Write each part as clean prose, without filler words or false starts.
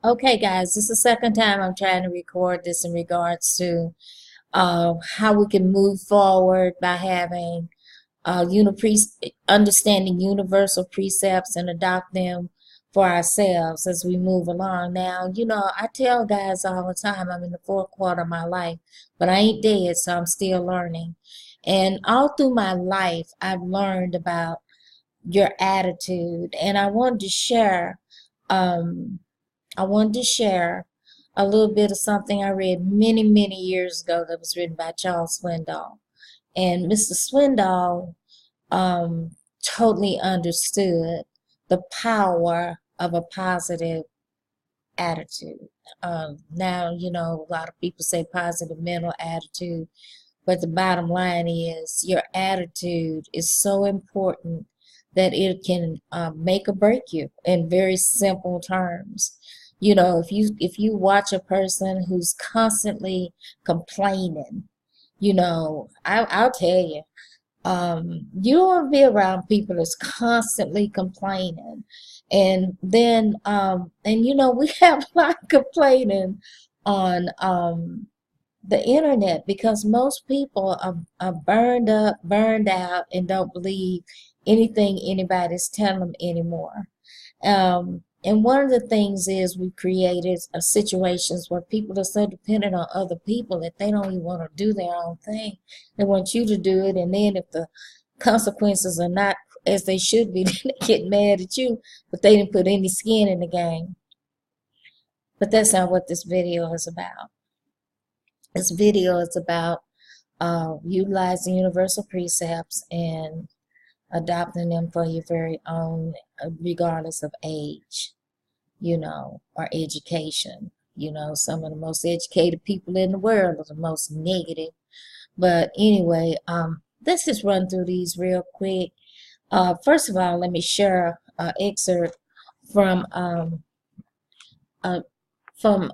Okay, guys, this is the second time I'm trying to record this in regards to how we can move forward by having understanding universal precepts and adopt them for ourselves as we move along. Now, I tell guys all the time I'm in the fourth quarter of my life, but I ain't dead, so I'm still learning. And all through my life, I've learned about your attitude, and Um, I wanted to share a little bit of something I read many, many years ago that was written by Charles Swindoll. And Mr. Swindoll totally understood the power of a positive attitude. Now, a lot of people say positive mental attitude, but the bottom line is your attitude is so important that it can make or break you in very simple terms. If you watch a person who's constantly complaining, I'll tell you, you don't want to be around people that's constantly complaining. And then, we have a lot of complaining on the internet because most people are burned up, burned out, and don't believe anything anybody's telling them anymore. And one of the things is we created situations where people are so dependent on other people that they don't even want to do their own thing. They want you to do it, and then if the consequences are not as they should be, then they get mad at you, but they didn't put any skin in the game. But that's not what this video is about. This video is about utilizing universal precepts and adopting them for your very own, regardless of age, or education. Some of the most educated people in the world are the most negative. But anyway, let's just run through these real quick. First of all, let me share an excerpt from uh, from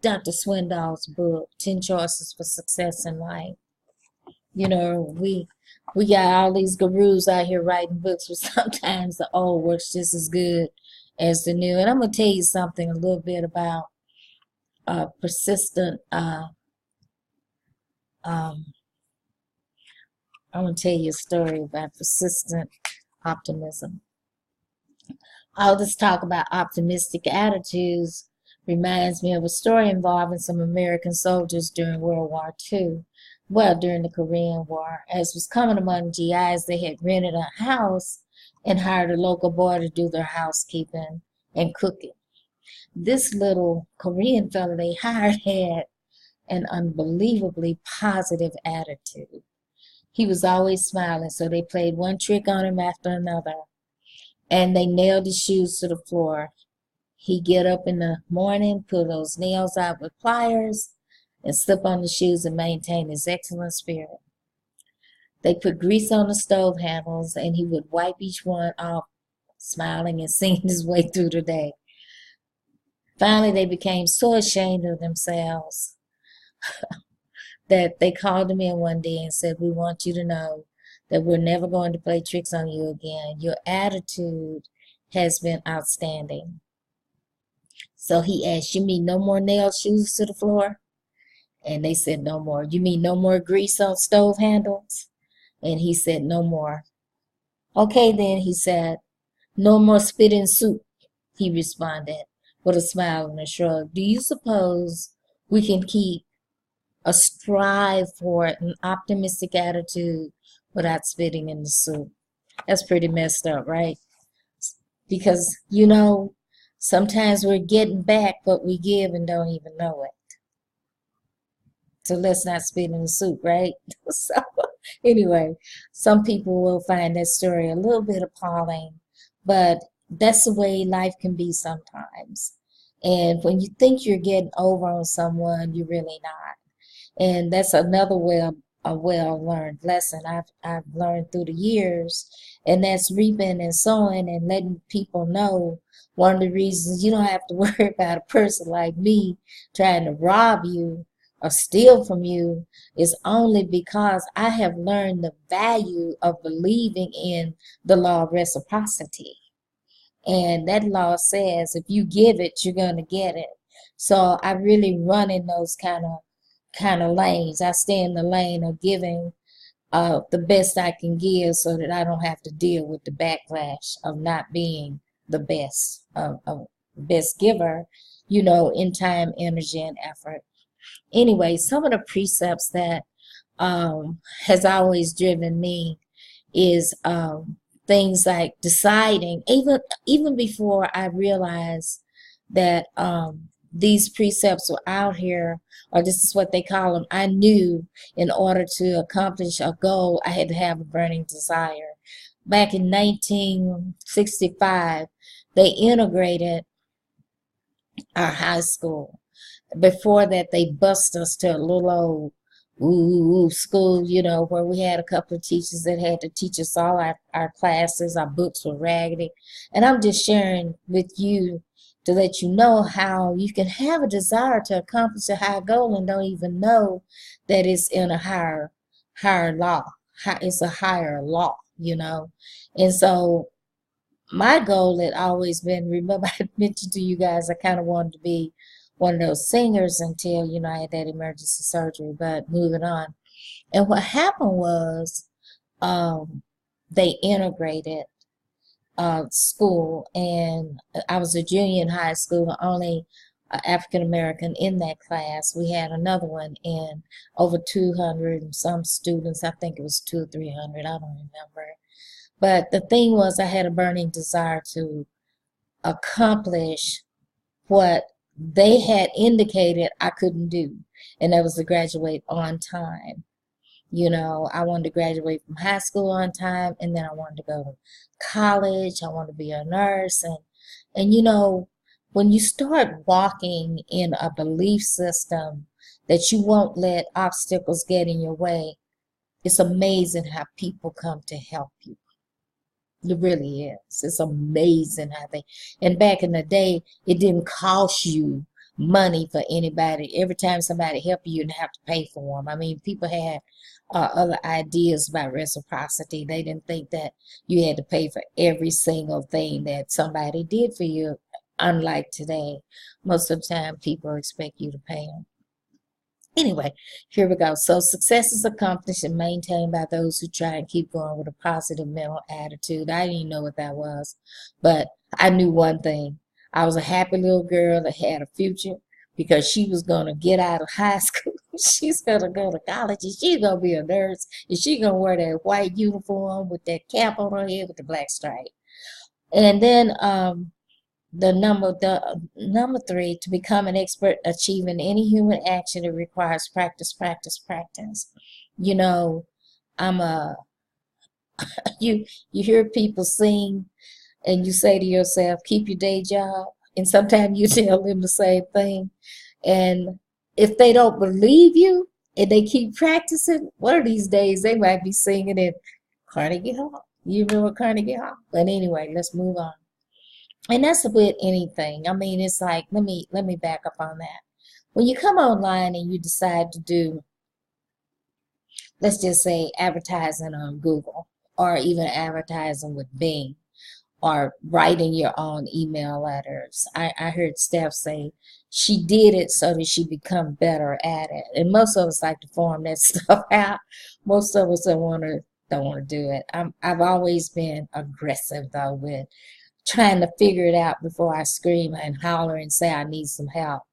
Dr. Swindoll's book, 10 Choices for Success in Life. We got all these gurus out here writing books, but sometimes the old works just as good as the new. And I'm gonna tell you something a little bit about persistent. Um, I'm gonna tell you a story about persistent optimism. All this talk about optimistic attitudes reminds me of a story involving some American soldiers during World War II. Well, during the Korean War. As was common among GIs, they had rented a house and hired a local boy to do their housekeeping and cooking. This little Korean fellow they hired had an unbelievably positive attitude. He was always smiling, so they played one trick on him after another, and they nailed his shoes to the floor. He'd get up in the morning, pull those nails out with pliers, and slip on the shoes and maintain his excellent spirit. They put grease on the stove handles, and he would wipe each one off, smiling and singing his way through the day. Finally, they became so ashamed of themselves that they called him in one day and said, "We want you to know that we're never going to play tricks on you again. Your attitude has been outstanding." So he asked, "You mean no more nailed shoes to the floor?" And they said, "No more." "You mean no more grease on stove handles?" And he said, "No more." "Okay, then," he said. "No more spit in soup," he responded with a smile and a shrug. "Do you suppose we can keep a strive for an optimistic attitude without spitting in the soup?" That's pretty messed up, right? Because, sometimes we're getting back what we give and don't even know it. So let's not spit in the soup, right? So anyway, some people will find that story a little bit appalling, but that's the way life can be sometimes. And when you think you're getting over on someone, you're really not. And that's another well-learned lesson I've learned through the years, and that's reaping and sowing and letting people know one of the reasons you don't have to worry about a person like me trying to rob you or steal from you is only because I have learned the value of believing in the law of reciprocity. And that law says if you give it, you're going to get it. So I really run in those kind of lanes. I stay in the lane of giving the best I can give so that I don't have to deal with the backlash of not being the best best giver, in time, energy, and effort. Anyway, some of the precepts that has always driven me is things like deciding, even before I realized that these precepts were out here, or this is what they call them. I knew in order to accomplish a goal, I had to have a burning desire. Back in 1965, they integrated our high school. Before that, they bused us to a little old school, where we had a couple of teachers that had to teach us all our classes. Our books were raggedy. And I'm just sharing with you to let you know how you can have a desire to accomplish a high goal and don't even know that it's in a higher law. It's a higher law. And so my goal had always been, remember I mentioned to you guys, I kind of wanted to be one of those singers until, I had that emergency surgery, but moving on. And what happened was they integrated school, and I was a junior in high school, only African American in that class. We had another one in over 200 and some students. I think it was 200 or 300. I don't remember. But the thing was, I had a burning desire to accomplish what they had indicated I couldn't do, and that was to graduate on time. I wanted to graduate from high school on time, and then I wanted to go to college. I wanted to be a nurse, and when you start walking in a belief system that you won't let obstacles get in your way, it's amazing how people come to help you. It really is. It's amazing how and back in the day, it didn't cost you money for anybody. Every time somebody helped you, you didn't have to pay for them. I mean, people had other ideas about reciprocity. They didn't think that you had to pay for every single thing that somebody did for you. Unlike today, most of the time, people expect you to pay them. Anyway, here we go. So success is accomplished and maintained by those who try and keep going with a positive mental attitude. I didn't even know what that was, but I knew one thing. I was a happy little girl that had a future because she was going to get out of high school. She's going to go to college and she's going to be a nurse and she's going to wear that white uniform with that cap on her head with the black stripe. And then the number three, to become an expert achieving any human action, it requires practice, practice, practice. I'm a you hear people sing and you say to yourself, keep your day job, and sometimes you tell them the same thing. And if they don't believe you and they keep practicing, one of these days they might be singing in Carnegie Hall. You remember Carnegie Hall? But anyway, let's move on. And that's with anything. I mean, it's like, let me back up on that. When you come online and you decide to do, let's just say, advertising on Google, or even advertising with Bing, or writing your own email letters. I heard Steph say she did it so that she become better at it. And most of us like to form that stuff out. Most of us don't want to do it. I've always been aggressive though with trying to figure it out before I scream and holler and say I need some help.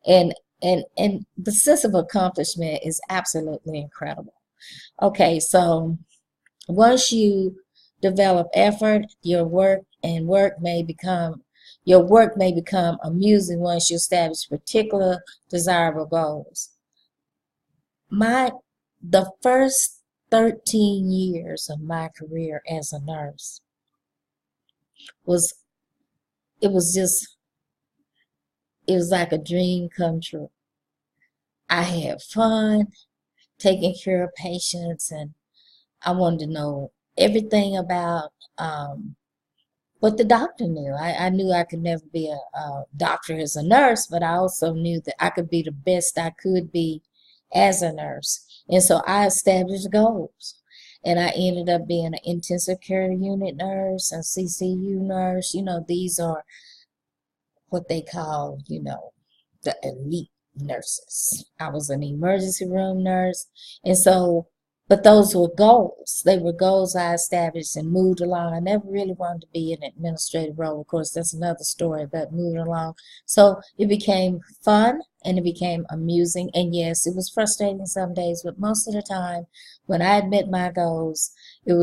And the sense of accomplishment is absolutely incredible. Okay, so once you develop effort, your work may become amusing once you establish particular desirable goals. The first 13 years of my career as a nurse was like a dream come true. I had fun taking care of patients, and I wanted to know everything about what the doctor knew. I knew I could never be a doctor as a nurse, but I also knew that I could be the best I could be as a nurse. And so I established goals. And I ended up being an intensive care unit nurse and CCU nurse. You know, these are what they call, you know, the elite nurses. I was an emergency room nurse. And so, but those were goals. They were goals I established and moved along. I never really wanted to be in an administrative role. Of course, that's another story about moving along. So it became fun and it became amusing. And yes, it was frustrating some days, but most of the time when I had met my goals, it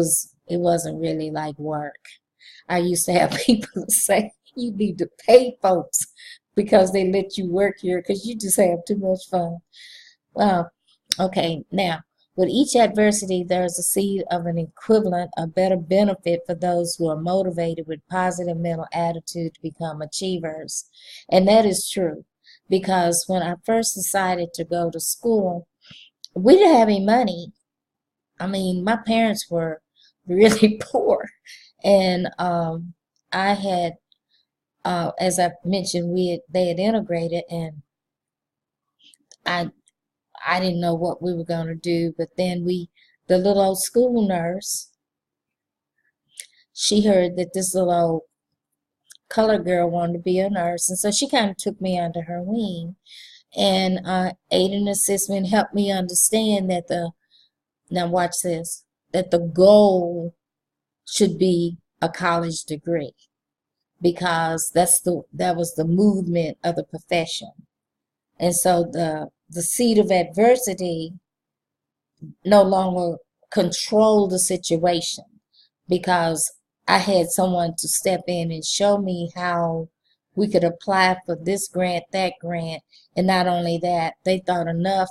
wasn't really like work. I used to have people say, you need to pay folks because they let you work here because you just have too much fun. Well, okay, now, with each adversity, there's a seed of an equivalent, a better benefit for those who are motivated with positive mental attitude to become achievers. And that is true because when I first decided to go to school, we didn't have any money. I mean, my parents were really poor. And I had as I mentioned, they had integrated, and I I didn't know what we were going to do. But then the little old school nurse, she heard that this little old colored girl wanted to be a nurse, and so she kind of took me under her wing and aided and assisted me and helped me understand that now watch this, that the goal should be a college degree because that was the movement of the profession. And so the seed of adversity no longer controlled the situation because I had someone to step in and show me how we could apply for this grant, that grant. And not only that, they thought enough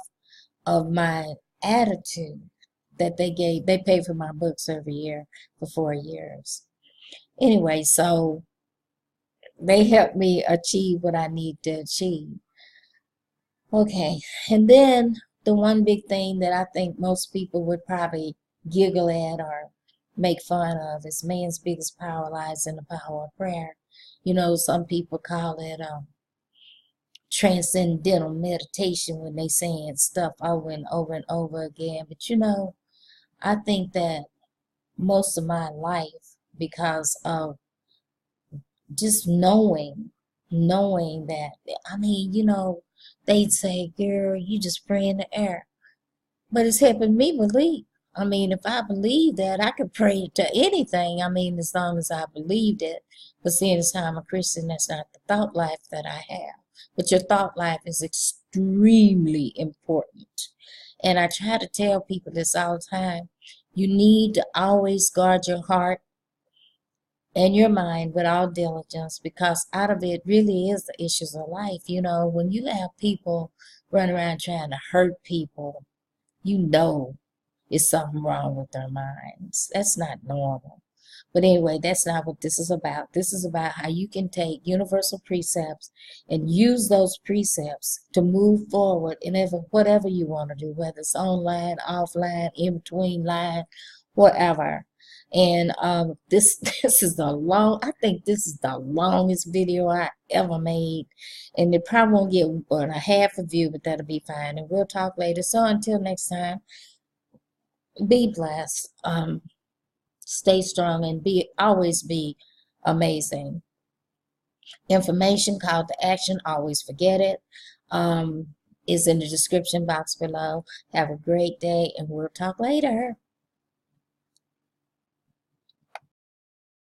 of my attitude that they paid for my books every year for 4 years. Anyway, so they helped me achieve what I need to achieve. Okay, and then the one big thing that I think most people would probably giggle at or make fun of is man's biggest power lies in the power of prayer. You know, some people call it transcendental meditation when they saying stuff over and over and over again. But you know, I think that most of my life, because of just knowing that, I mean, you know, they'd say, girl, you just pray in the air. But it's helping me believe. I mean, if I believe that, I could pray to anything. I mean, as long as I believed it. But seeing as how I'm a Christian, that's not the thought life that I have. But your thought life is extremely important. And I try to tell people this all the time. You need to always guard your heart and your mind with all diligence because out of it really is the issues of life. You know, when you have people run around trying to hurt people, you know it's something wrong with their minds. That's not normal. But anyway, that's not what this is about. This is about how you can take universal precepts and use those precepts to move forward in whatever you want to do, whether it's online, offline, in between line, whatever. And this this is I think this is the longest video I ever made. And it probably won't get but a half a view, but that'll be fine. And we'll talk later. So until next time, be blessed. Stay strong and always be amazing. Information, call to action, always forget it. Is in the description box below. Have a great day and we'll talk later.